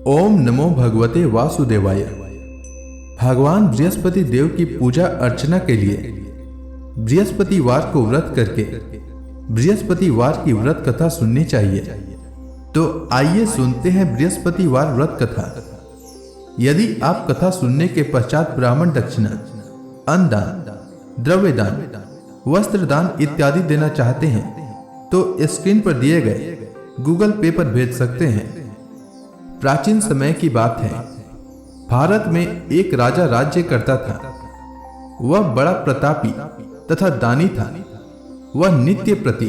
ओम नमो भगवते वासुदेवाय। भगवान बृहस्पति देव की पूजा अर्चना के लिए बृहस्पतिवार को व्रत करके बृहस्पतिवार की व्रत कथा सुननी चाहिए। तो आइए सुनते हैं बृहस्पतिवार व्रत कथा। यदि आप कथा सुनने के पश्चात ब्राह्मण दक्षिणा, अन्नदान, द्रव्यदान, वस्त्रदान इत्यादि देना चाहते हैं तो स्क्रीन पर दिए गए गूगल पे पर भेज सकते हैं। प्राचीन समय की बात है, भारत में एक राजा राज्य करता था। वह बड़ा प्रतापी तथा दानी था। वह नित्य प्रति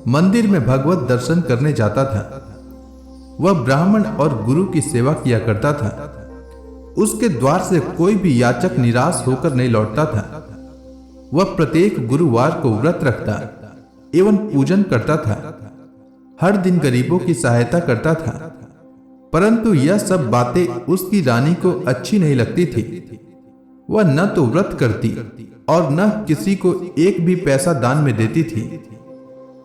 मंदिर में भगवत दर्शन करने जाता था। वह ब्राह्मण और गुरु की सेवा किया करता था। उसके द्वार से कोई भी याचक निराश होकर नहीं लौटता था। वह प्रत्येक गुरुवार को व्रत रखता एवं पूजन करता था। हर दिन गरीबों की सहायता करता था। परंतु यह सब बातें उसकी रानी को अच्छी नहीं लगती थी। वह न तो व्रत करती और न किसी को एक भी पैसा दान में देती थी।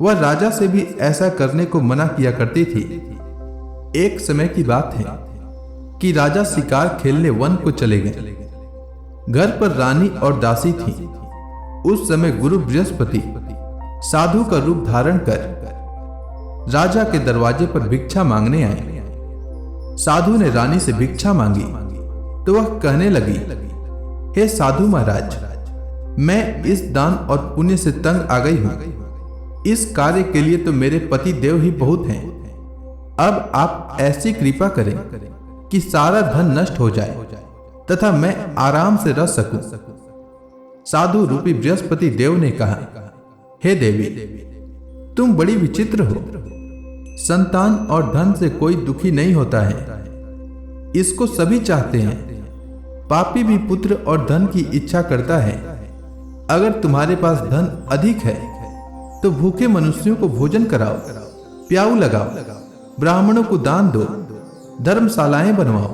वह राजा से भी ऐसा करने को मना किया करती थी। एक समय की बात है कि राजा शिकार खेलने वन को चले गए। घर पर रानी और दासी थी। उस समय गुरु बृहस्पति साधु का रूप धारण कर राजा के दरवाजे पर भिक्षा मांगने आए। साधु ने रानी से भिक्षा मांगी तो वह कहने लगी, हे साधु महाराज, मैं इस दान और पुण्य से तंग आ गई हूं। इस कार्य के लिए तो मेरे पति देव ही बहुत हैं। अब आप ऐसी कृपा करें कि सारा धन नष्ट हो जाए तथा मैं आराम से रह सकूं। साधु रूपी बृहस्पति देव ने कहा, हे देवी, तुम बड़ी विचित्र हो। संतान और धन से कोई दुखी नहीं होता है, इसको सभी चाहते हैं। पापी भी पुत्र और धन की इच्छा करता है। अगर तुम्हारे पास धन अधिक है तो भूखे मनुष्यों को भोजन कराओ, प्याऊ लगाओ, ब्राह्मणों को दान दो, धर्मशालाएं बनवाओ,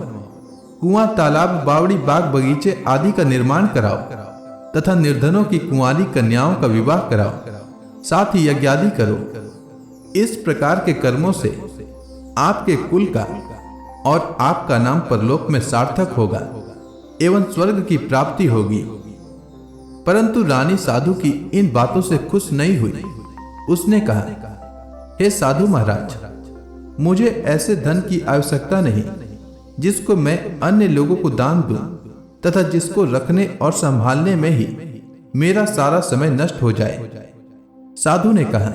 कुआं, तालाब, बावड़ी, बाग, बगीचे आदि का निर्माण कराओ तथा निर्धनों की कुंवारी कन्याओं का विवाह कराओ, साथ ही यज्ञ आदि करो। इस प्रकार के कर्मों से आपके कुल का और आपका नाम परलोक में सार्थक होगा एवं स्वर्ग की प्राप्ति होगी। परंतु रानी साधु की इन बातों से खुश नहीं हुई। उसने कहा, हे साधु महाराज, मुझे ऐसे धन की आवश्यकता नहीं जिसको मैं अन्य लोगों को दान दूं तथा जिसको रखने और संभालने में ही मेरा सारा समय नष्ट हो जाए। साधु ने कहा,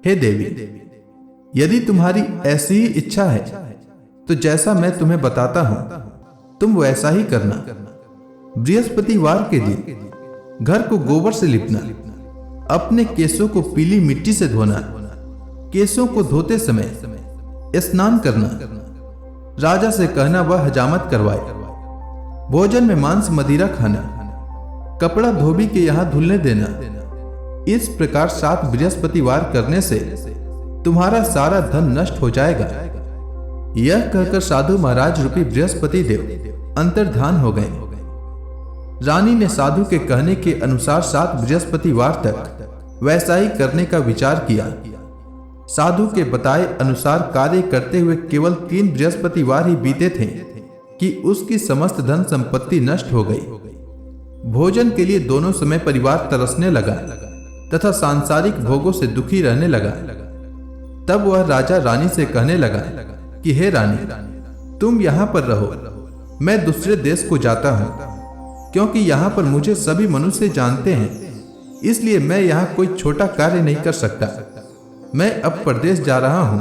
हे देवी, यदि तुम्हारी ऐसी ही इच्छा है तो जैसा मैं तुम्हें बताता हूं तुम वैसा ही करना। बृहस्पतिवार के दिन घर को गोबर से लिपना, अपने केसों को पीली मिट्टी से धोना, केसों को धोते समय स्नान करना, राजा से कहना वह हजामत करवाए, भोजन में मांस मदिरा खाना, कपड़ा धोबी के यहां धुलने देना। इस प्रकार 7 बृहस्पतिवार करने से तुम्हारा सारा धन नष्ट हो जाएगा। यह कहकर साधु महाराज रूपी बृहस्पति देव अंतर्धान हो गए। रानी ने साधु के कहने के अनुसार 7 बृहस्पतिवार तक वैसा ही करने का विचार किया। साधु के बताए अनुसार कार्य करते हुए केवल 3 बृहस्पतिवार ही बीते थे कि उसकी समस्त धन संपत्ति नष्ट हो गई। भोजन के लिए दोनों समय परिवार तरसने लगा तथा सांसारिक भोगों से दुखी रहने लगा। तब वह राजा रानी से कहने लगा कि हे रानी, तुम यहां पर रहो, मैं दूसरे देश को जाता हूं, क्योंकि यहां पर मुझे सभी मनुष्य जानते हैं, इसलिए मैं यहां कोई छोटा कार्य नहीं कर सकता। मैं अब परदेश जा रहा हूं,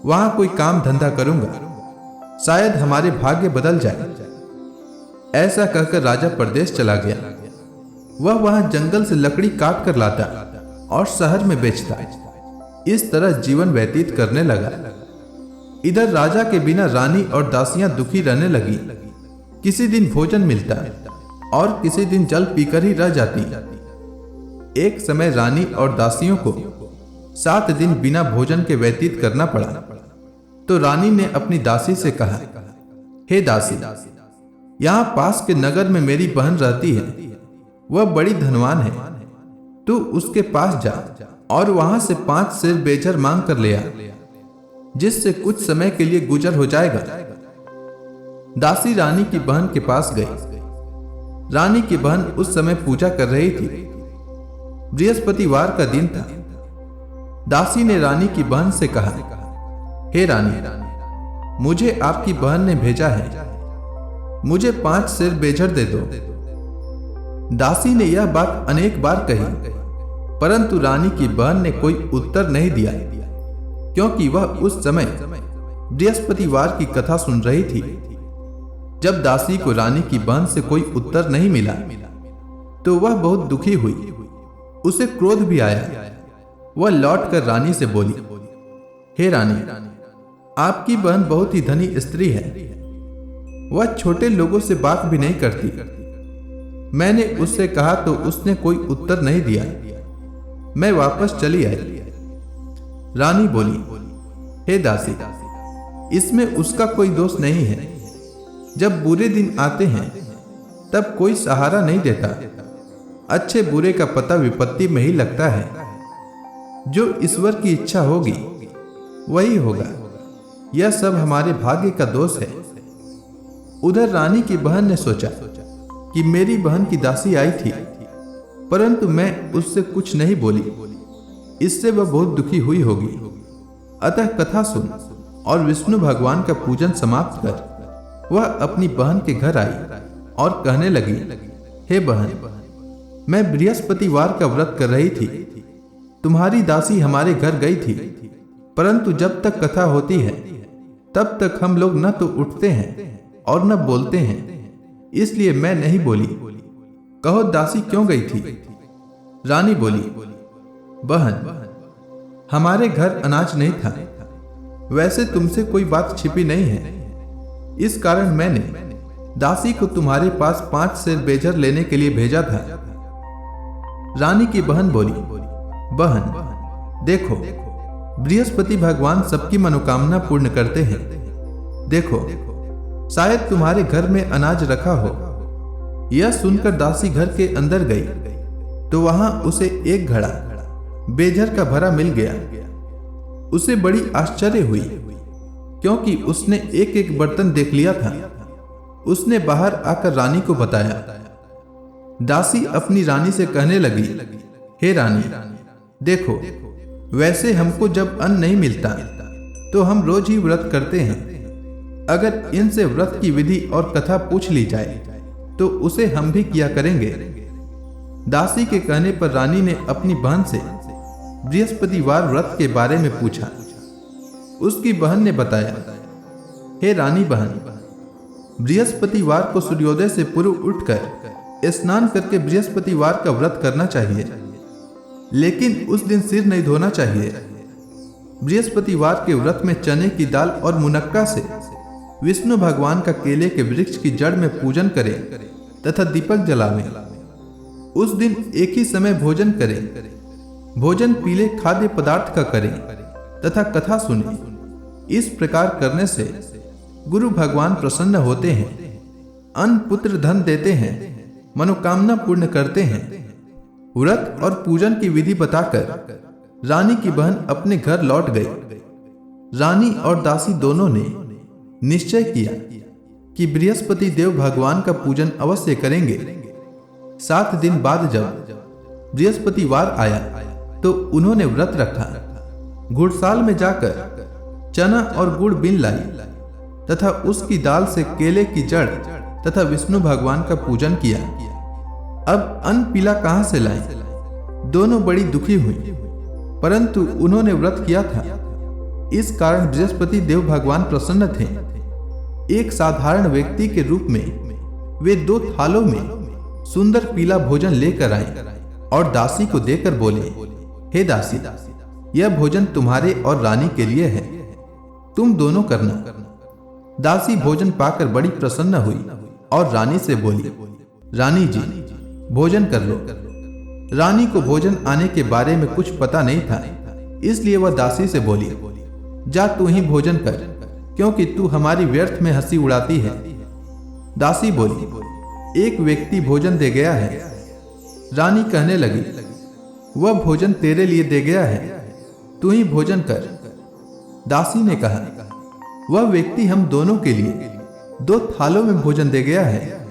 वहां कोई काम धंधा करूंगा, शायद हमारे भाग्य बदल जाए। ऐसा कहकर राजा परदेश चला गया। वह वहां जंगल से लकड़ी काट कर लाता और शहर में बेचता। इस तरह जीवन व्यतीत करने लगा। इधर राजा के बिना रानी और दासियां दुखी रहने लगी। किसी दिन भोजन मिलता और किसी दिन जल पीकर ही रह जाती। एक समय रानी और दासियों को 7 दिन बिना भोजन के व्यतीत करना पड़ा। तो रानी ने अपनी दासी से कहा, हे दासी, यहां पास के नगर में मेरी बहन रहती है। वह बड़ी धनवान है। तू उसके पास जा और वहां से 5 सेर बेचर मांग कर ले आ, जिससे कुछ समय के लिए गुजर हो जाएगा। दासी रानी की बहन के पास गई। रानी की बहन उस समय पूजा कर रही थी। बृहस्पतिवार का दिन था। दासी ने रानी की बहन से कहा, हे रानी, मुझे आपकी बहन ने भेजा है, मुझे 5 सेर बेजर दे दो। दासी ने यह बात अनेक बार कही, परंतु रानी की बहन ने कोई उत्तर नहीं दिया, क्योंकि वह उस समय बृहस्पतिवार की कथा सुन रही थी। जब दासी को रानी की बहन से कोई उत्तर नहीं मिला तो वह बहुत दुखी हुई। उसे क्रोध भी आया। वह लौटकर रानी से बोली, हे रानी, आपकी बहन बहुत ही धनी स्त्री है। वह छोटे लोगों से बात भी नहीं करती। मैंने उससे कहा तो उसने कोई उत्तर नहीं दिया। मैं वापस चली आई। रानी बोली, हे दासी, इसमें उसका कोई दोष नहीं है। जब बुरे दिन आते हैं तब कोई सहारा नहीं देता। अच्छे बुरे का पता विपत्ति में ही लगता है। जो ईश्वर की इच्छा होगी वही होगा। यह सब हमारे भाग्य का दोष है। उधर रानी की बहन ने सोचा कि मेरी बहन की दासी आई थी, परंतु मैं उससे कुछ नहीं बोली। इससे वह बहुत दुखी हुई होगी। अतः कथा सुन और विष्णु भगवान का पूजन समाप्त कर वह अपनी बहन के घर आई और कहने लगी, हे बहन, मैं बृहस्पतिवार का व्रत कर रही थी। तुम्हारी दासी हमारे घर गई थी, परंतु जब तक कथा होती है तब तक हम लोग न तो उठते हैं और न बोलते हैं, इसलिए मैं नहीं बोली। कहो दासी क्यों गई थी? रानी बोली, बहन, हमारे घर अनाज नहीं था। वैसे तुमसे कोई बात छिपी नहीं है। इस कारण मैंने दासी को तुम्हारे पास 5 सेर बेजर लेने के लिए भेजा था। रानी की बहन बोली, बहन, देखो, बृहस्पति भगवान सबकी मनोकामना पूर्ण करते हैं। देखो, शायद तुम्हारे घर में अनाज रखा हो। यह सुनकर दासी घर के अंदर गई तो वहां उसे एक घड़ा बेजर का भरा मिल गया। उसे बड़ी आश्चर्य हुई, क्योंकि उसने एक एक बर्तन देख लिया था। उसने बाहर आकर रानी को बताया। दासी अपनी रानी से कहने लगी, हे रानी, देखो, वैसे हमको जब अन्न नहीं मिलता तो हम रोज ही व्रत करते हैं। अगर इनसे व्रत की विधि और कथा पूछ ली जाए तो उसे हम भी किया करेंगे। दासी के कहने पर रानी ने अपनी बहन से बृहस्पतिवार व्रत के बारे में पूछा। उसकी बहन ने बताया, हे रानी बहन, बृहस्पतिवार को सूर्योदय से पूर्व उठकर स्नान करके बृहस्पतिवार का व्रत करना चाहिए, लेकिन उस दिन सिर नहीं धोना चाहिए। बृहस्पतिवार के व्रत में चने की दाल और मुनक्का से विष्णु भगवान का केले के वृक्ष की जड़ में पूजन करें तथा दीपक जलावें। उस दिन एक ही समय भोजन करें। भोजन पीले खाद्य पदार्थ का करें तथा कथा सुने। इस प्रकार करने से गुरु भगवान प्रसन्न होते हैं, अन्न पुत्र धन देते हैं, मनोकामना पूर्ण करते हैं। व्रत और पूजन की विधि बताकर रानी की बहन अपने घर लौट गई। रानी और दासी दोनों ने निश्चय किया कि बृहस्पति देव भगवान का पूजन अवश्य करेंगे। 7 दिन बाद जब बृहस्पतिवार आया तो उन्होंने व्रत रखा। घुड़साल में जाकर चना और गुड़ बीन लाई तथा उसकी दाल से केले की जड़ तथा विष्णु भगवान का पूजन किया। अब अन्न पीला कहां से लाएं? दोनों बड़ी दुखी हुई, परंतु उन्होंने व्रत किया था, इस कारण बृहस्पति देव भगवान प्रसन्न थे। एक साधारण व्यक्ति के रूप में वे 2 थालों में सुंदर पीला भोजन लेकर आए और दासी को देकर बोले, हे दासी, यह भोजन तुम्हारे और रानी के लिए है, तुम दोनों करना। दासी भोजन पाकर बड़ी प्रसन्न हुई और रानी से बोली, रानी जी, भोजन कर लो। रानी को भोजन आने के बारे में कुछ पता नहीं था, इसलिए वह दासी से बोली, जा तू ही भोजन कर, क्योंकि तू हमारी व्यर्थ में हंसी उड़ाती है। दासी बोली, एक व्यक्ति भोजन दे गया है। रानी कहने लगी, वह भोजन तेरे लिए दे गया है, तू ही भोजन कर। दासी ने कहा, वह व्यक्ति हम दोनों के लिए, 2 थालों में भोजन दे गया है,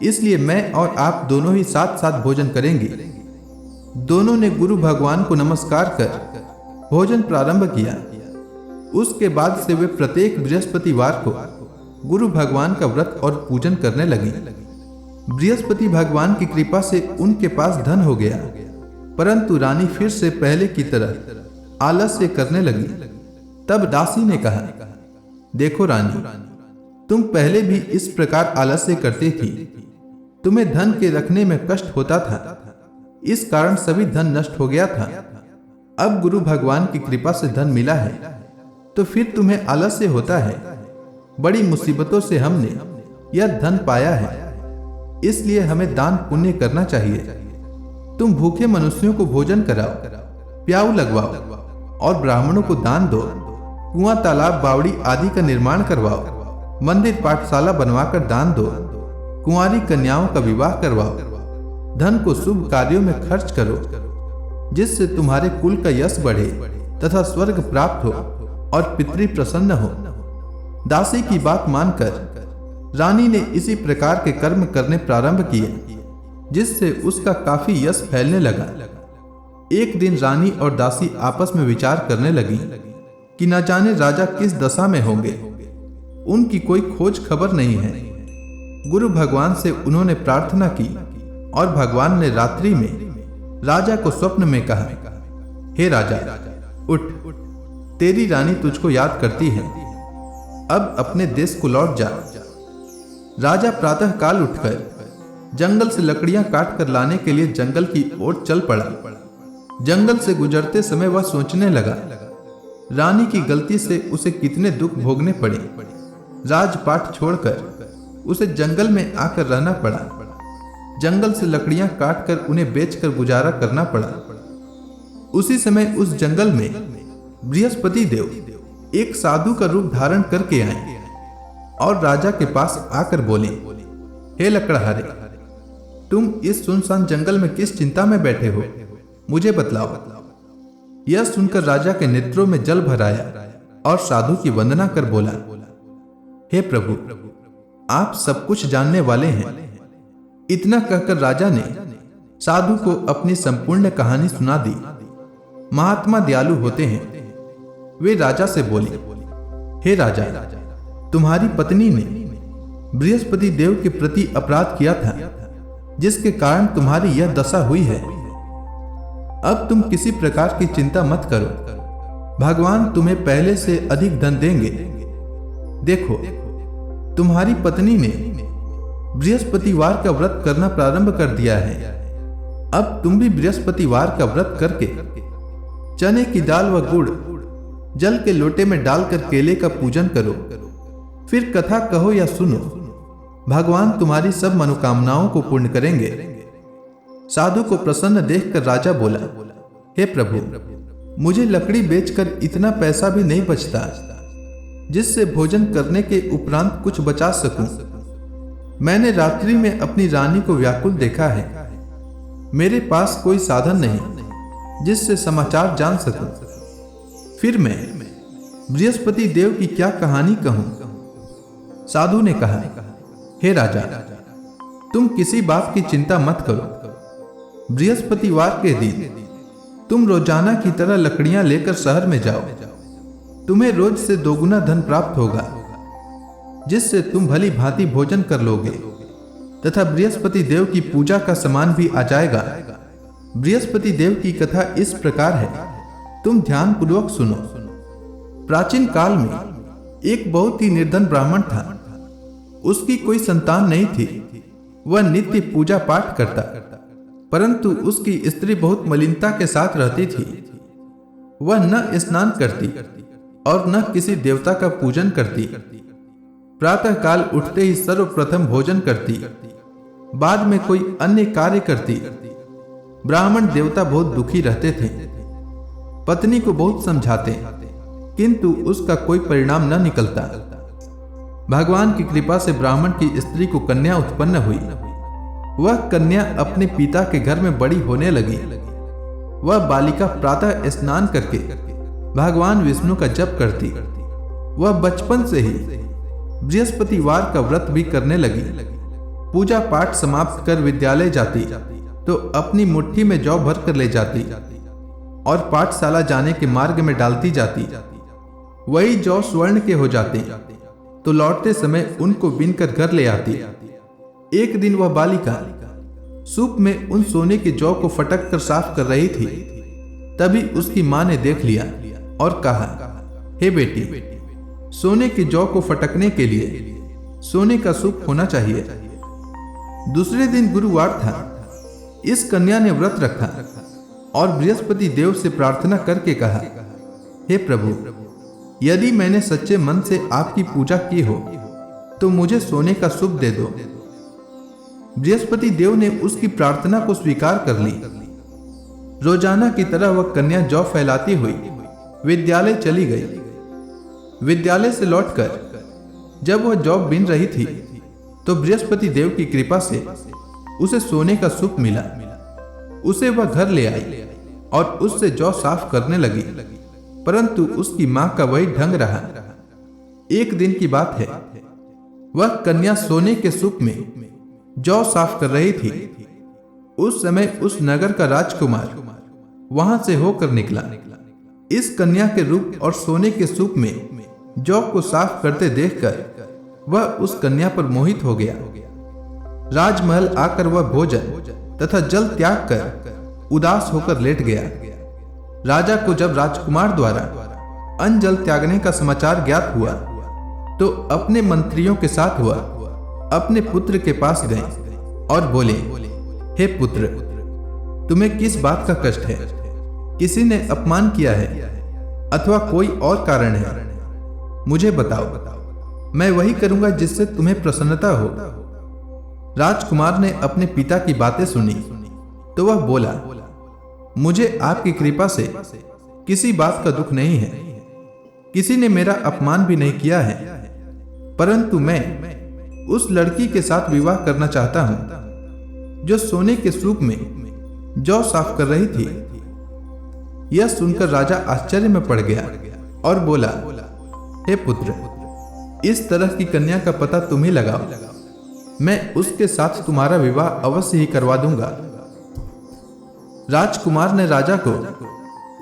इसलिए मैं और आप दोनों ही साथ साथ भोजन करेंगे। दोनों ने गुरु भगवान को नमस्कार कर भोजन प्रारंभ किया। उसके बाद से वे प्रत्येक बृहस्पतिवार को गुरु भगवान का व्रत और पूजन करने लगी। बृहस्पति भगवान की कृपा से उनके पास धन हो गया, परंतु रानी फिर से पहले की तरह आलस्य करने लगी। तब दासी ने कहा, देखो रानी, तुम पहले भी इस प्रकार आलस्य करती थी। तुम्हें धन के रखने में कष्ट होता था, इस कारण सभी धन नष्ट हो गया था। अब गुरु भगवान की कृपा से धन मिला है, तो फिर तुम्हें आलस्य होता है। बड़ी मुसीबतों से हमने यह धन पाया है, इसलिए हमें दान पुण्य करना चाहिए। तुम भूखे मनुष्यों को भोजन कराओ, प्याऊ लगवाओ और ब्राह्मणों को दान दो। कुआं, तालाब, बावड़ी आदि का निर्माण करवाओ। मंदिर, पाठशाला बनवाकर दान दो। कुंवारी कन्याओं का विवाह करवाओ। धन को शुभ कार्यों में खर्च करो, जिससे तुम्हारे कुल का यश बढ़े तथा स्वर्ग प्राप्त हो और पितृ प्रसन्न हो। दासी की बात मानकर रानी ने इसी प्रकार के कर्म करने प्रारंभ किए, जिससे उसका काफी यश फैलने लगा। एक दिन रानी और दासी आपस में विचार करने लगी कि न जाने राजा किस दशा में होंगे। उनकी कोई खोज खबर नहीं है। गुरु भगवान से उन्होंने प्रार्थना की और भगवान ने रात्रि में राजा को स्वप्न में कहा, हे राजा, उठ, तेरी रानी तुझको याद करती है। अब अपने देश को लौट जा। राजा प्रातः काल उठकर जंगल से लकड़ियां काट कर लाने के लिए जंगल की ओर चल पड़ा। जंगल से गुजरते समय वह सोचने लगा, रानी की गलती से उसे कितने दुख भोगने पड़े। राजपाट छोड़कर उसे जंगल में आकर रहना पड़ा। जंगल से लकड़ियां काटकर उन्हें बेचकर गुजारा करना पड़ा। उसी समय उस जंगल में बृहस्पति देव एक साधु का रूप धारण करके आए और राजा के पास आकर बोले, हे लकड़हारे, तुम इस सुनसान जंगल में किस चिंता में बैठे हो, मुझे बतलाओ। यह सुनकर राजा के नेत्रों में जल भर आया और साधु की वंदना कर बोला, हे प्रभु, आप सब कुछ जानने वाले हैं। इतना कहकर राजा ने साधु को अपनी संपूर्ण कहानी सुना दी। महात्मा दयालु होते हैं। वे राजा से बोले, हे राजा, तुम्हारी पत्नी ने बृहस्पति देव के प्रति अपराध किया था, जिसके कारण तुम्हारी यह दशा हुई है। अब तुम किसी प्रकार की चिंता मत करो, भगवान तुम्हें पहले से अधिक धन देंगे। देखो, तुम्हारी पत्नी ने बृहस्पतिवार का व्रत करना प्रारंभ कर दिया है। अब तुम भी बृहस्पतिवार का व्रत करके चने की दाल व गुड़ जल के लोटे में डालकर केले का पूजन करो। फिर कथा कहो या सुनो, भगवान तुम्हारी सब मनोकामनाओं को पूर्ण करेंगे। साधु को प्रसन्न देखकर राजा बोला, हे प्रभु, मुझे लकड़ी बेचकर इतना पैसा भी नहीं बचता जिससे भोजन करने के उपरांत कुछ बचा सकूं। मैंने रात्रि में अपनी रानी को व्याकुल देखा है। मेरे पास कोई साधन नहीं जिससे समाचार जान सकूं। फिर मैं बृहस्पति देव की क्या कहानी कहूं? साधु ने कहा, हे राजा, तुम किसी बात की चिंता मत करो। बृहस्पतिवार के दिन तुम रोजाना की तरह लकड़ियां लेकर शहर में जाओ। तुम्हें रोज से दोगुना धन प्राप्त होगा, जिससे तुम भली भांति भोजन कर लोगे तथा बृहस्पति देव की पूजा का सामान भी आ जाएगा। बृहस्पति देव की कथा इस प्रकार है, तुम ध्यान पूर्वक सुनो। प्राचीन काल में एक बहुत ही निर्धन ब्राह्मण था। उसकी कोई संतान नहीं थी। वह नित्य पूजा पाठ करता, परंतु उसकी स्त्री बहुत मलिनता के साथ रहती थी। वह न स्नान करती और न किसी देवता का पूजन करती। प्रातः काल उठते ही सर्वप्रथम भोजन करती, बाद में कोई अन्य कार्य करती। ब्राह्मण देवता बहुत दुखी रहते थे। पत्नी को बहुत समझाते, किंतु उसका कोई परिणाम न निकलता। भगवान की कृपा से ब्राह्मण की स्त्री को कन्या उत्पन्न हुई। वह कन्या अपने पिता के घर में बड़ी होने लगी। वह बालिका प्रातः स्नान करके भगवान विष्णु का जप करती। वह बचपन से ही बृहस्पतिवार का व्रत भी करने लगी। पूजा पाठ समाप्त कर विद्यालय जाती तो अपनी मुट्ठी में जौ भर कर ले जाती और पाठशाला जाने के मार्ग में डालती जाती। वही जौ स्वर्ण के हो जाते तो लौटते समय उनको बीनकर घर ले आती। एक दिन वह बालिका सूप में उन सोने के जौ को फटक कर साफ कर रही थी। तभी उसकी मां ने देख लिया और कहा, हे बेटी, सोने के जौ को फटकने के लिए सोने का सूप होना चाहिए। दूसरे दिन गुरुवार था। इस कन्या ने व्रत रखा और बृहस्पति देव से प्रार्थना करके कहा, हे प्रभु, यदि मैंने सच्चे मन से आपकी पूजा की हो तो मुझे सोने का सूप दे दो। बृहस्पति देव ने उसकी प्रार्थना को स्वीकार कर ली। रोजाना की तरह वह कन्या जौ फैलाती हुई विद्यालय चली गई। विद्यालय से लौटकर जब वह जौ बीन रही थी तो बृहस्पति देव की कृपा से उसे सोने का सूप मिला। उसे वह घर ले आई और उससे जौ साफ करने लगी, परंतु उसकी मां का वही ढंग रहा। एक दिन की बात है, वह कन्या सोने के सूप में जौ साफ कर रही थी। उस समय उस नगर का राजकुमार वहां से होकर निकला। इस कन्या के रूप और सोने के सूप में जौ को साफ करते देखकर वह उस कन्या पर मोहित हो गया। राजमहल आकर वह भोजन तथा जल त्याग कर उदास होकर लेट गया। राजा को जब राजकुमार द्वारा अन्न जल त्यागने का समाचार ज्ञात हुआ तो अपने मंत्रियों के साथ वह अपने पुत्र के पास गए और बोले, हे पुत्र, तुम्हें किस बात का कष्ट है? किसी ने अपमान किया है अथवा कोई और कारण है? मुझे बताओ, मैं वही करूंगा जिससे तुम्हें प्रसन्नता हो। राजकुमार ने अपने पिता की बातें सुनी तो वह बोला, मुझे आपकी कृपा से किसी बात का दुख नहीं है। किसी ने मेरा अपमान भी नहीं किया है, परंतु मैं उस लड़की के साथ विवाह करना चाहता हूं जो सोने के सूप में जौ साफ कर रही थी। यह सुनकर राजा आश्चर्य में पड़ गया और बोला, हे पुत्र, इस तरह की कन्या का पता तुम ही लगाओ। मैं उसके साथ तुम्हारा विवाह अवश्य ही करवा दूंगा। राजकुमार ने राजा को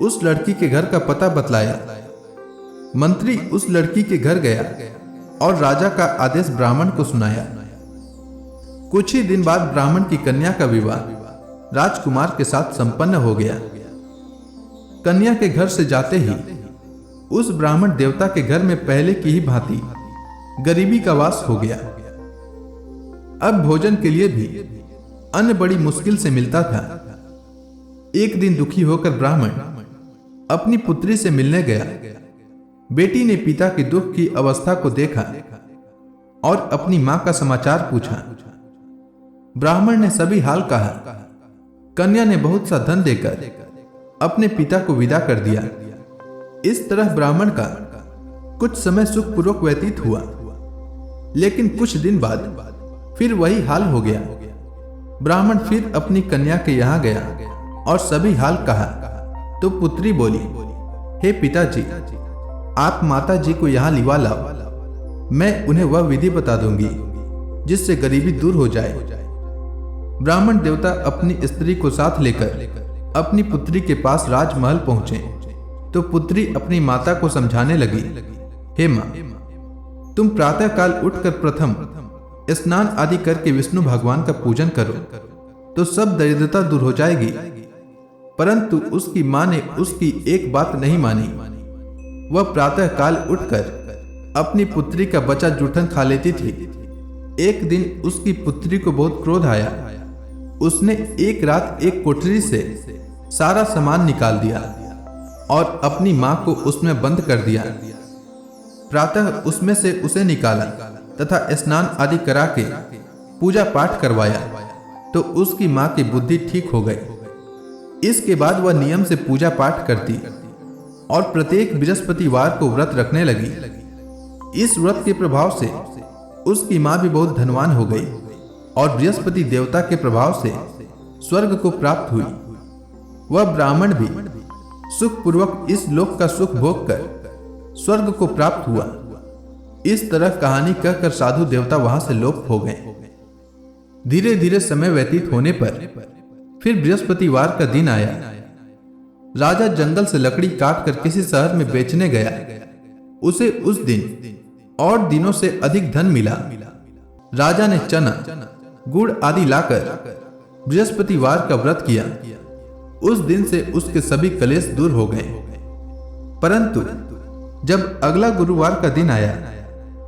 उस लड़की के घर का पता बतलाया। मंत्री उस लड़की के घर गया और राजा का आदेश ब्राह्मण को सुनाया। कुछ ही दिन बाद ब्राह्मण की कन्या का विवाह राजकुमार के साथ संपन्न हो गया। कन्या के घर से जाते ही उस ब्राह्मण देवता के घर में पहले की ही भांति गरीबी का वास हो गया। अब भोजन के लिए भी अन्न बड़ी मुश्किल से मिलता था। एक दिन दुखी होकर ब्राह्मण अपनी पुत्री से मिलने गया। बेटी ने पिता के दुख की अवस्था को देखा और अपनी मां का समाचार पूछा। ब्राह्मण ने सभी हाल कहा। कन्या ने बहुत सा धन देकर अपने पिता को विदा कर दिया। इस तरह ब्राह्मण का कुछ समय सुखपूर्वक व्यतीत हुआ, लेकिन कुछ दिन बाद फिर वही हाल हो गया। ब्राह्मण फिर अपनी कन्या के यहां गया और सभी हाल कहा तो पुत्री बोली, हे पिताजी, आप माता जी को यहां लिवा लाओ। मैं उन्हें वह विधि बता दूंगी जिससे गरीबी दूर हो जाए। ब्राह्मण देवता अपनी स्त्री को साथ लेकर अपनी पुत्री के पास राजमहल पहुंचे तो पुत्री अपनी माता को समझाने लगी, हे मां, तुम प्रातःकाल उठकर प्रथम स्नान आदि करके विष्णु भगवान का पूजन करो तो सब दरिद्रता दूर हो जाएगी। परंतु उसकी मां ने उसकी एक बात नहीं मानी। वह प्रातःकाल उठकर अपनी पुत्री का बचा जूठन खा लेती थी। एक दिन उसकी पुत्री को बहुत क्रोध आया। उसने एक रात एक कोठरी से सारा सामान निकाल दिया और अपनी मां को उसमें बंद कर दिया। प्रातः उसमें से उसे निकाला तथा स्नान आदि करा के पूजा पाठ करवाया तो उसकी मां की बुद्धि ठीक हो गई। इसके बाद वह नियम से पूजा पाठ करती और प्रत्येक बृहस्पतिवार को व्रत रखने लगी। इस व्रत के प्रभाव से उसकी मां भी बहुत धनवान हो गई और बृहस्पति देवता के प्रभाव से स्वर्ग को प्राप्त हुई। वह ब्राह्मण भी सुखपूर्वक इस लोक का सुख भोग कर स्वर्ग को प्राप्त हुआ। इस तरह कहानी कहकर साधु देवता वहां से लोप हो गए। धीरे धीरे समय व्यतीत होने पर फिर बृहस्पतिवार का दिन आया। राजा जंगल से लकड़ी काट कर किसी शहर में बेचने गया। उसे उस दिन और दिनों से अधिक धन मिला। राजा ने चना, गुड़ आदि लाकर बृहस्पतिवार का व्रत किया। उस दिन से उसके सभी कलेश दूर हो गए। परंतु जब अगला गुरुवार का दिन आया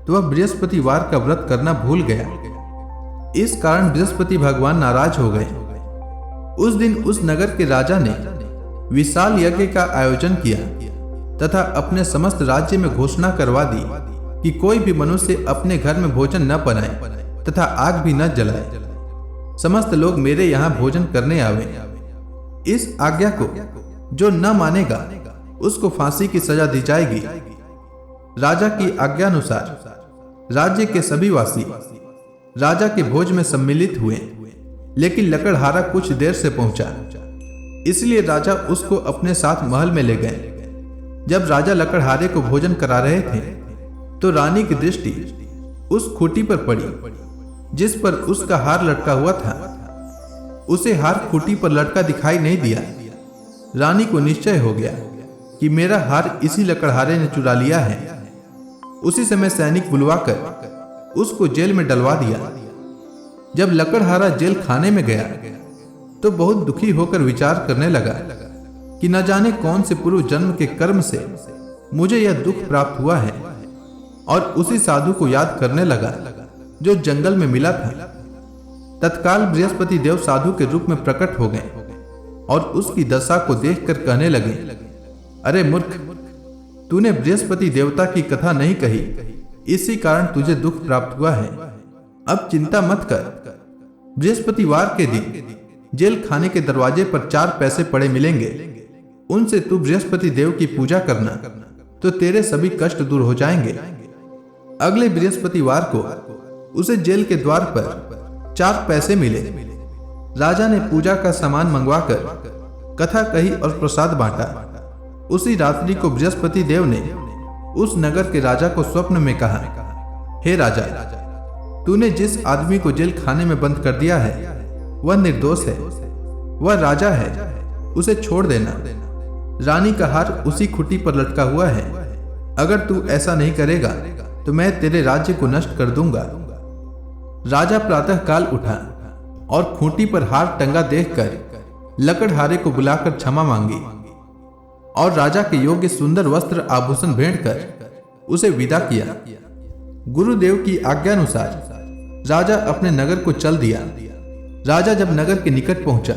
तो वह बृहस्पतिवार का व्रत करना भूल गया। इस कारण बृहस्पति भगवान नाराज हो गए। उस दिन उस नगर के राजा ने विशाल यज्ञ का आयोजन किया तथा अपने समस्त राज्य में घोषणा करवा दी कि कोई भी मनुष्य अपने घर में भोजन न बनाए तथा आग भी न जलाए। समस्त लोग मेरे यहाँ भोजन करने आवे। इस आज्ञा को जो न मानेगा उसको फांसी की सजा दी जाएगी। राजा की आज्ञानुसार राज्य के सभी वासी राजा के भोज में सम्मिलित हुए, लेकिन लकड़हारा कुछ देर से पहुंचा, इसलिए राजा उसको अपने साथ महल में ले गए। जब राजा लकड़हारे को भोजन करा रहे थे तो रानी की दृष्टि उस खूंटी पर पड़ी जिस पर उसका हार लटका हुआ था। उसे हार खूंटी पर लटका दिखाई नहीं दिया। रानी को निश्चय हो गया कि मेरा हार इसी लकड़हारे ने चुरा लिया है। उसी समय सैनिक बुलवाकर उसको जेल में डलवा दिया। जब लकड़हारा जेल खाने में गया तो बहुत दुखी होकर विचार करने लगा कि न जाने कौन से पूर्व जन्म के कर्म से मुझे यह दुख प्राप्त हुआ है, और उसी साधु को याद करने लगा जो जंगल में मिला था। तत्काल बृहस्पति देव साधु के रूप में प्रकट हो गए और उसकी दशा को देखकर कहने लगे, अरे मूर्ख, तूने बृहस्पति देवता की कथा नहीं कही, इसी कारण तुझे दुख प्राप्त हुआ है। अब चिंता मत कर। बृहस्पतिवार के दिन जेल खाने के दरवाजे पर 4 पैसे पड़े मिलेंगे। उनसे तू बृहस्पति देव की पूजा करना तो तेरे सभी कष्ट दूर हो जाएंगे। अगले बृहस्पतिवार को उसे जेल के द्वार पर 4 पैसे मिले। राजा ने पूजा का सामान मंगवाकर कथा कही और प्रसाद बांटा। उसी रात्रि को बृहस्पति देव ने उस नगर के राजा को स्वप्न में कहा, हे राजा, तूने जिस आदमी को जेल खाने में बंद कर दिया है वह निर्दोष है, वह राजा है, उसे छोड़ देना। रानी का हार उसी खूंटी पर लटका हुआ है। अगर तू ऐसा नहीं करेगा तो मैं तेरे राज्य को नष्ट कर दूंगा। राजा प्रातः काल उठा और खूंटी पर हार टंगा देखकर लकड़हारे को बुलाकर क्षमा मांगी और राजा के योग्य सुंदर वस्त्र आभूषण भेंट कर उसे विदा किया। गुरुदेव की आज्ञानुसार राजा अपने नगर को चल दिया। राजा जब नगर के निकट पहुंचा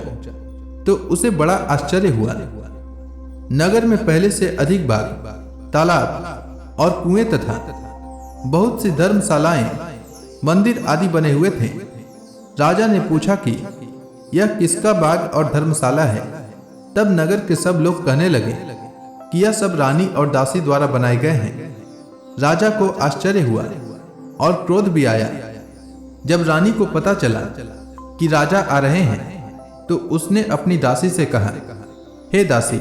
तो उसे बड़ा आश्चर्य हुआ। नगर में पहले से अधिक बाग, तालाब और कुएं तथा बहुत सी धर्मशालाएं, मंदिर आदि बने हुए थे। राजा ने पूछा कि यह किसका बाग और धर्मशाला है। तब नगर के सब लोग कहने लगे कि यह सब रानी और दासी द्वारा बनाए गए हैं। राजा को आश्चर्य हुआ और क्रोध भी आया। जब रानी को पता चला कि राजा आ रहे हैं तो उसने अपनी दासी से कहा, हे दासी,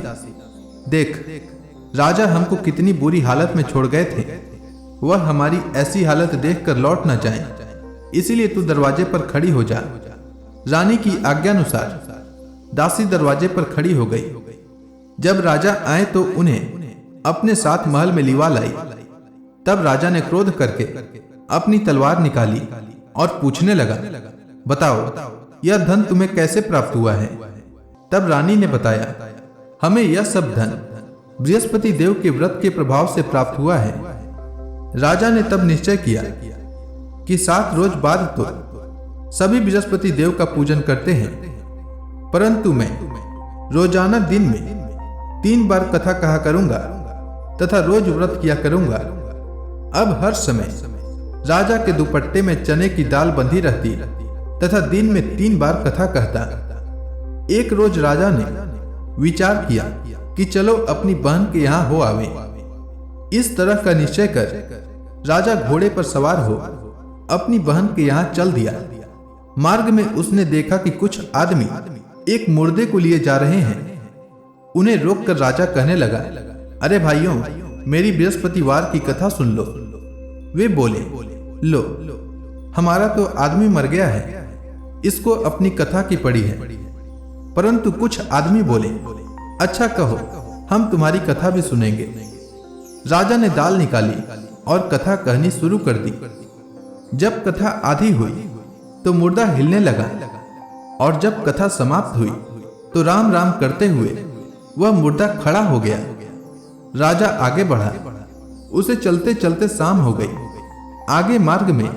देख, राजा हमको कितनी बुरी हालत में छोड़ गए थे। वह हमारी ऐसी हालत देखकर लौट न जाए, इसलिए तू दरवाजे पर खड़ी हो जा। रानी की आज्ञानुसार दासी दरवाजे पर खड़ी हो गई। जब राजा आए तो उन्हें अपने साथ महल में लिवा लाई। तब राजा ने क्रोध करके अपनी तलवार निकाली और पूछने लगा, बताओ, यह धन तुम्हें कैसे प्राप्त हुआ है। तब रानी ने बताया, हमें यह सब धन बृहस्पति देव के व्रत के प्रभाव से प्राप्त हुआ है। राजा ने तब निश्चय किया कि 7 रोज बाद तो सभी बृहस्पति देव का पूजन करते हैं, परंतु मैं रोजाना दिन में 3 बार कथा कहा करूंगा तथा रोज व्रत किया करूंगा। अब हर समय राजा के दुपट्टे में चने की दाल बंधी रहती तथा दिन में 3 बार कथा कहता। एक रोज राजा ने विचार किया कि चलो अपनी बहन के यहाँ हो आवे। इस तरह का निश्चय कर राजा घोड़े पर सवार हो अपनी बहन के यहाँ चल दिया। मार्ग में उसने देखा कि कुछ आदमी एक मुर्दे को लिए जा रहे हैं। उन्हें रोककर राजा कहने लगा, अरे भाइयों, मेरी बृहस्पतिवार की कथा सुन लो। वे बोले, लो, हमारा तो आदमी मर गया है, इसको अपनी कथा की पड़ी है। परंतु कुछ आदमी बोले, अच्छा कहो, हम तुम्हारी कथा भी सुनेंगे। राजा ने दाल निकाली और कथा कहनी शुरू कर दी। जब कथा आधी हुई तो मुर्दा हिलने लगा, और जब कथा समाप्त हुई तो राम राम करते हुए वह मुर्दा खड़ा हो गया। राजा आगे बढ़ा, उसे चलते चलते शाम हो गई। आगे मार्ग में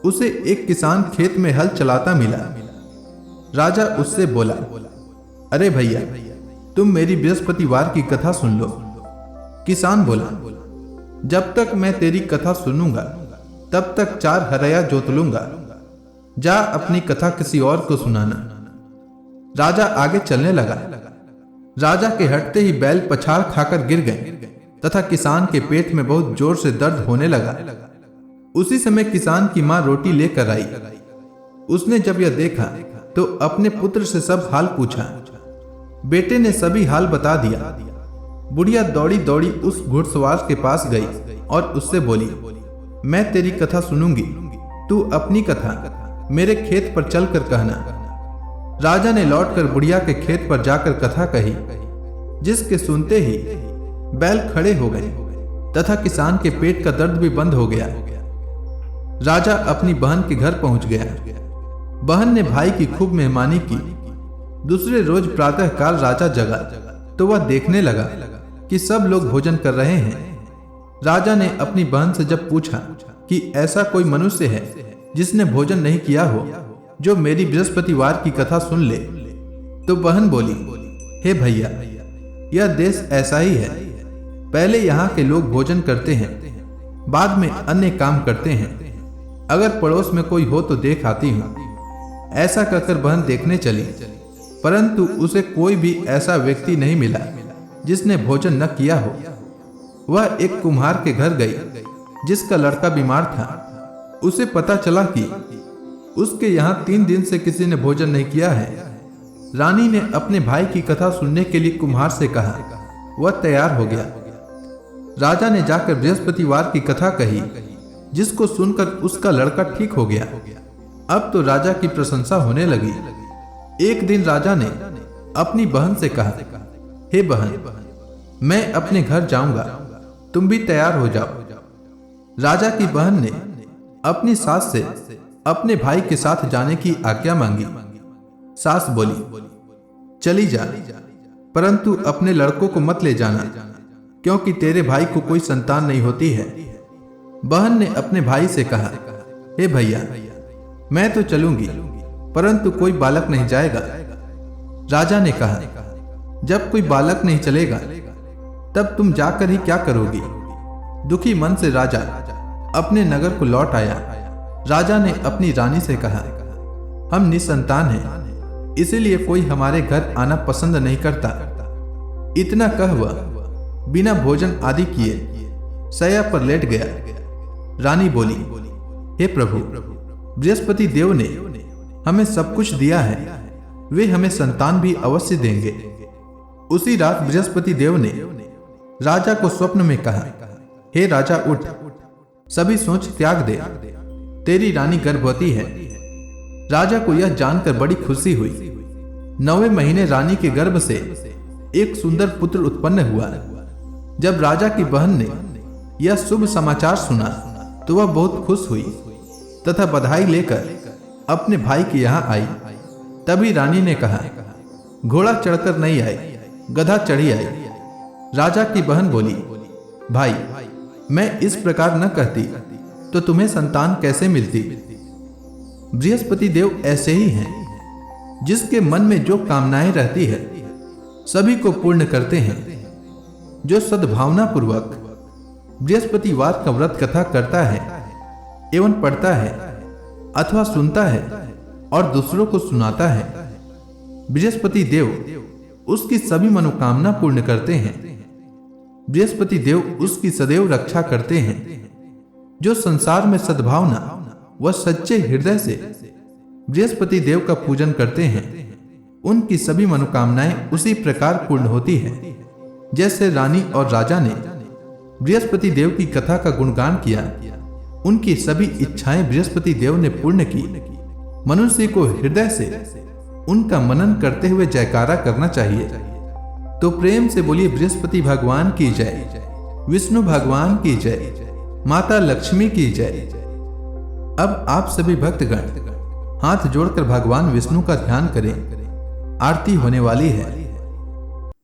उसे एक किसान खेत में हल चलाता मिला। राजा उससे बोला, अरे भैया, तुम मेरी बृहस्पतिवार की कथा सुन लो। किसान बोला, जब तक मैं तेरी कथा सुनूंगा तब तक 4 हरया जोत लूंगा। जा अपनी कथा किसी और को सुनाना। राजा आगे चलने लगा। राजा के हटते ही बैल पछाड़ खाकर गिर गए तथा किसान के पेट में बहुत जोर से दर्द होने लगा। उसी समय किसान की मां रोटी लेकर आई। उसने जब यह देखा तो अपने पुत्र से सब हाल पूछा। बेटे ने सभी हाल बता दिया। बुढ़िया दौड़ी दौड़ी उस घुड़सवार के पास गई और उससे बोली, मैं तेरी कथा सुनूंगी, तू अपनी कथा मेरे खेत पर चलकर कहना। राजा ने लौटकर बुढ़िया के खेत पर जाकर कथा कही, जिसके सुनते ही बैल खड़े हो गए तथा किसान के पेट का दर्द भी बंद हो गया। राजा अपनी बहन के घर पहुंच गया। बहन ने भाई की खूब मेहमानी की। दूसरे रोज प्रातः काल राजा जगा तो वह देखने लगा कि सब लोग भोजन कर रहे हैं। राजा ने अपनी बहन से जब पूछा कि ऐसा कोई मनुष्य है जिसने भोजन नहीं किया हो, जो मेरी बृहस्पतिवार की कथा सुन ले, तो बहन बोली, हे भैया, यह देश ऐसा ही है। पहले यहाँ के लोग भोजन करते हैं, बाद में अन्य काम करते हैं। अगर पड़ोस में कोई हो तो देख आती हूँ। ऐसा कहकर बहन देखने चली, परंतु उसे कोई भी ऐसा व्यक्ति नहीं मिला जिसने भोजन न किया हो। वह एक कुम्हार के घर गई जिसका लड़का बीमार था। उसे पता चला कि उसके यहाँ 3 दिन से किसी ने भोजन नहीं किया है। रानी ने अपने भाई की कथा सुनने के लिए कुम्हार से कहा। वह तैयार हो गया। राजा ने जाकर बृहस्पतिवार की कथा कही, जिसको सुनकर उसका लड़का ठीक हो गया। अब तो राजा की प्रशंसा होने लगी। एक दिन राजा ने अपनी बहन से कहा, हे बहन, मैं अपने घर जाऊंगा, तुम भी तैयार हो जाओ। राजा की बहन ने अपनी सास से अपने भाई के साथ जाने की आज्ञा मांगी। सास बोली, चली जा, परंतु अपने लड़कों को मत ले जाना, क्योंकि तेरे भाई को कोई संतान नहीं होती है। बहन ने अपने भाई से कहा, हे भैया, मैं तो चलूंगी, परंतु कोई बालक नहीं जाएगा। राजा ने कहा, जब कोई बालक नहीं चलेगा तब तुम जाकर ही क्या करोगी। दुखी मन से राजा अपने नगर को लौट आया। राजा ने अपनी रानी से कहा, हम निसंतान हैं, इसीलिए कोई हमारे घर आना पसंद नहीं करता। इतना कह वह बिना भोजन आदि किए शैया पर लेट गया। रानी बोली, हे प्रभु, बृहस्पति देव ने हमें सब कुछ दिया है, वे हमें संतान भी अवश्य देंगे। उसी रात बृहस्पति देव ने राजा को स्वप्न में कहा, हे राजा, उठ, सभी सोच त्याग दे, तेरी रानी गर्भवती है। राजा को यह जानकर बड़ी खुशी हुई। 9वें महीने रानी के गर्भ से एक सुंदर पुत्र उत्पन्न हुआ। जब राजा की बहन ने यह शुभ समाचार सुना तो वह बहुत खुश हुई तथा बधाई लेकर अपने भाई के यहाँ आई। तभी रानी ने कहा, घोड़ा चढ़कर नहीं आई, गधा चढ़ी आई। राजा की बहन बोली, भाई, मैं इस प्रकार न कहती तो तुम्हें संतान कैसे मिलती। बृहस्पति देव ऐसे ही हैं, जिसके मन में जो कामनाएं रहती है सभी को पूर्ण करते हैं। जो सद्भावना पूर्वक बृहस्पतिवार का व्रत कथा करता है एवं पढ़ता है अथवा सुनता है और दूसरों को सुनाता है, बृहस्पति देव उसकी सभी मनोकामना पूर्ण करते हैं। बृहस्पति देव उसकी सदैव रक्षा करते हैं। जो संसार में सद्भावना व सच्चे हृदय से बृहस्पति देव का पूजन करते हैं, उनकी सभी मनोकामनाएं उसी प्रकार पूर्ण होती है जैसे रानी और राजा ने बृहस्पति देव की कथा का गुणगान किया उनकी सभी इच्छाएं बृहस्पति देव ने पूर्ण की। मनुष्य को हृदय से उनका मनन करते हुए जयकारा करना चाहिए। तो प्रेम से बोलिए बृहस्पति भगवान की जय, विष्णु भगवान की जय, माता लक्ष्मी की जय। अब आप सभी भक्तगण हाथ जोड़कर भगवान विष्णु का ध्यान करें। आरती होने वाली है।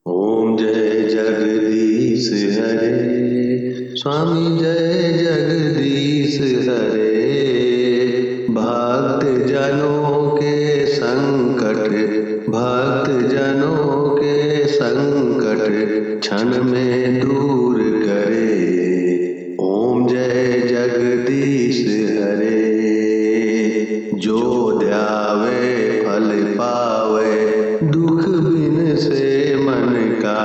ओम जय जगदीश हरे, स्वामी जय जगदीश हरे। भक्त जनों के संकट, भक्त जनों के संकट क्षण में दूर करे। ओम जय जगदीश हरे। जो ध्यावे फल पावे, दुख बिन से मन का।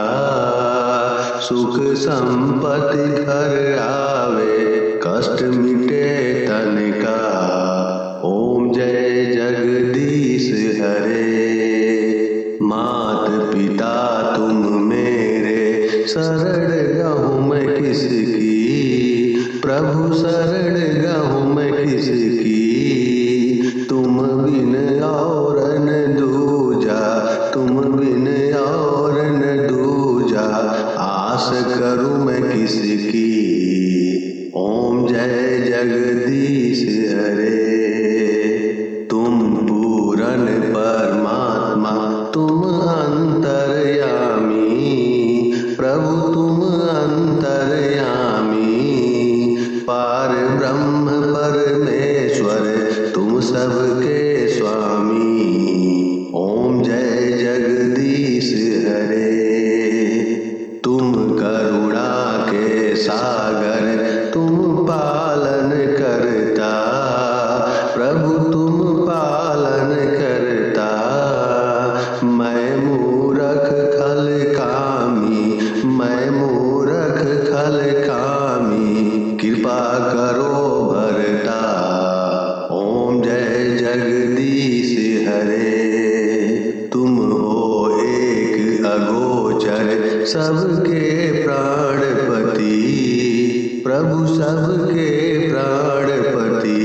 सुख संपत्ति घर आवे, कष्ट मिटे तन का। ओम जय जगदीश हरे। मात पिता तुम मेरे, शरण गहूँ मैं किसकी। प्रभु शरण गहूँ मैं किसकी। तुम बिन और न दूजा, तुम बिन और न दूजा। आस करूं मैं किसकी। ओम जय जगदीश हरे। तुम पूरन परमात्मा, तुम अंतर्यामी। प्रभु तुम अंतर्यामी। पार ब्रह्म परमेश्वर, तुम सबके स्वामी। ओम जय जगदीश हरे। तुम करुणा के सागर, तुम पालन करता। प्रभु तुम पालन करता। मैं मूरख खल कामी, मैं मूरख खल कामी। कृपा करो भरता। ओम जय जगदीश हरे। तुम हो एक अगोचर, सबके प्राणपति। प्रभु सबके प्राणपति।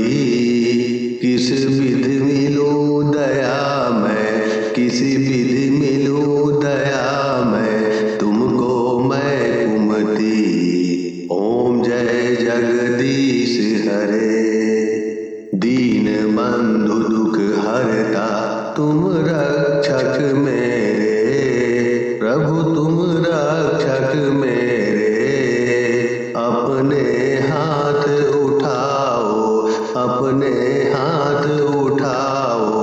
किस विधि मिलूं दया मैं, किस विधि मिलूं दया मैं। तुमको मैं कुमति। ओम जय जगदीश हरे। दीन बंधु दुख हरता, तुम रक्षक मेरे। प्रभु तुम रक्षक मेरे। अपने हाथ उठाओ, अपने हाथ उठाओ।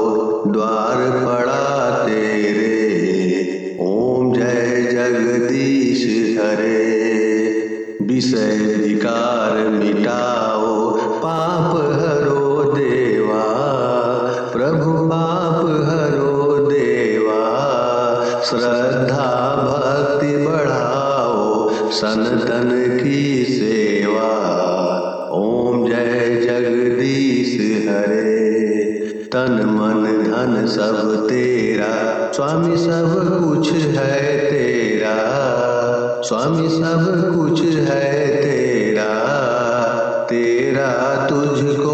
द्वार पड़ा तेरे। ओम जय जगदीश हरे। विषय विकार मिटाओ, पाप हरो देवा। प्रभु पाप हरो देवा। श्रद्धा भक्ति बढ़ाओ, सनातन की सेवा। ओम जय जगदीश हरे। तन मन धन सब तेरा, स्वामी सब कुछ है तेरा। स्वामी सब कुछ है तेरा। तेरा तुझको